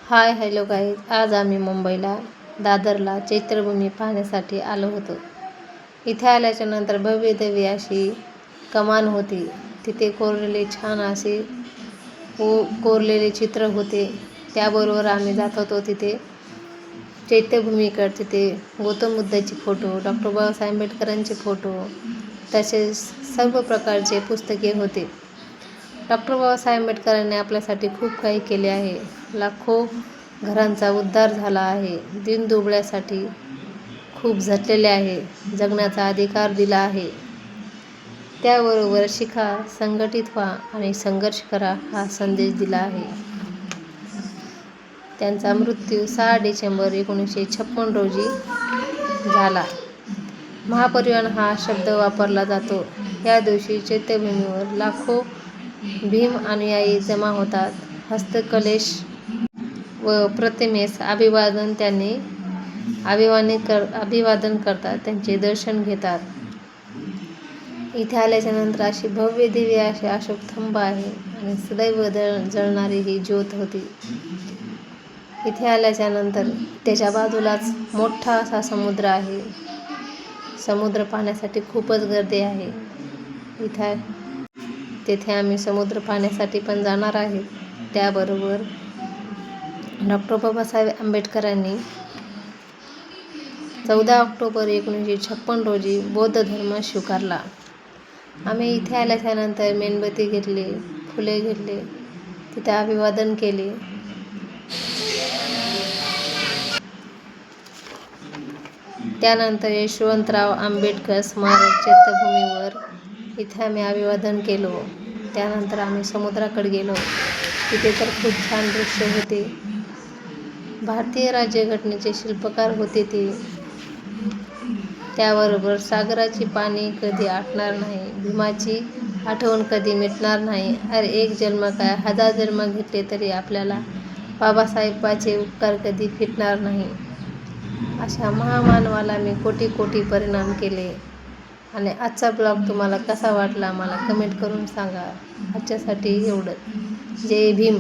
Hi hello guys, आज आम्ही मुंबईला दादरला चैत्यभूमी पाहण्यासाठी आलो होतो. इथे आल्याच्या नंतर भव्य दिव्य अशी कमान होती. तिथे कोरलेले छान असे कोरलेले चित्र होते. त्याबरोबर आम्ही जात होतो तिथे चैत्यभूमीकडे. तिथे गौतम बुद्धाचे फोटो, डॉक्टर बाबासाहेब आंबेडकरांचे फोटो, तसेच सर्व प्रकारचे पुस्तके होते. डॉक्टर बाबासाहेब आंबेडकरांनी आपल्यासाठी खूप काही केले आहे. लाखो घरांचा उद्धार झाला आहे. दीनदुबळ्यासाठी खूप झटलेले आहे. जगण्याचा अधिकार दिला आहे. त्याबरोबर शिका, संघटित व्हा आणि संघर्ष करा हा संदेश दिला आहे. त्यांचा मृत्यू 6 डिसेंबर 1956 रोजी झाला. महापरिनिर्वाण हा शब्द वापरला जातो. या दिवशी चैत्यभूमीवर लाखो भीम अनुयायी जमा होतात. हस्तकलेश व प्रतिमेस अभिवादन करतात, त्यांचे दर्शन घेतात. इथे आल्याच्या नंतर अशी भव्य दिव्य असे अशोक स्तंभ आहे आणि सदैव जळणारी ही ज्योत होती. इथे आल्याच्या नंतर त्याच्या बाजूलाच मोठा असा समुद्र आहे. समुद्र पाहण्यासाठी खूपच गर्दी आहे. तेथे आम्ही समुद्र पाहण्यासाठी पण जाणार आहे. त्याबरोबर डॉक्टर बाबासाहेब आंबेडकरांनी 14 ऑक्टोबर 1956 रोजी बौद्ध धर्म स्वीकारला. आम्ही इथे आल्याच्या नंतर मेणबत्ती घेतली, फुले घेतली, तिथे अभिवादन केले. त्यानंतर यशवंतराव आंबेडकर स्मारक चैत्यभूमीवर इथे आम्ही अभिवादन केलो. त्यानंतर आम्ही समुद्राकडे गेलो. तिथे तर खूप छान दृश्य होते. भारतीय राज्यघटनेचे शिल्पकार होते ते. त्याबरोबर सागराची पाणी कधी आटणार नाही, भीमाची आठवण कधी मिटणार नाही. अरे एक जन्म काय, 1000 जन्म घेतले तरी आपल्याला बाबासाहेबांचे उपकार कधी फिटणार नाही. अशा महामानवाला मी कोटी कोटी प्रणाम केले. आणि आजचा ब्लॉग तुम्हाला कसा वाटला मला कमेंट करून सांगा. आजच्यासाठी एवढंच. जय भीम.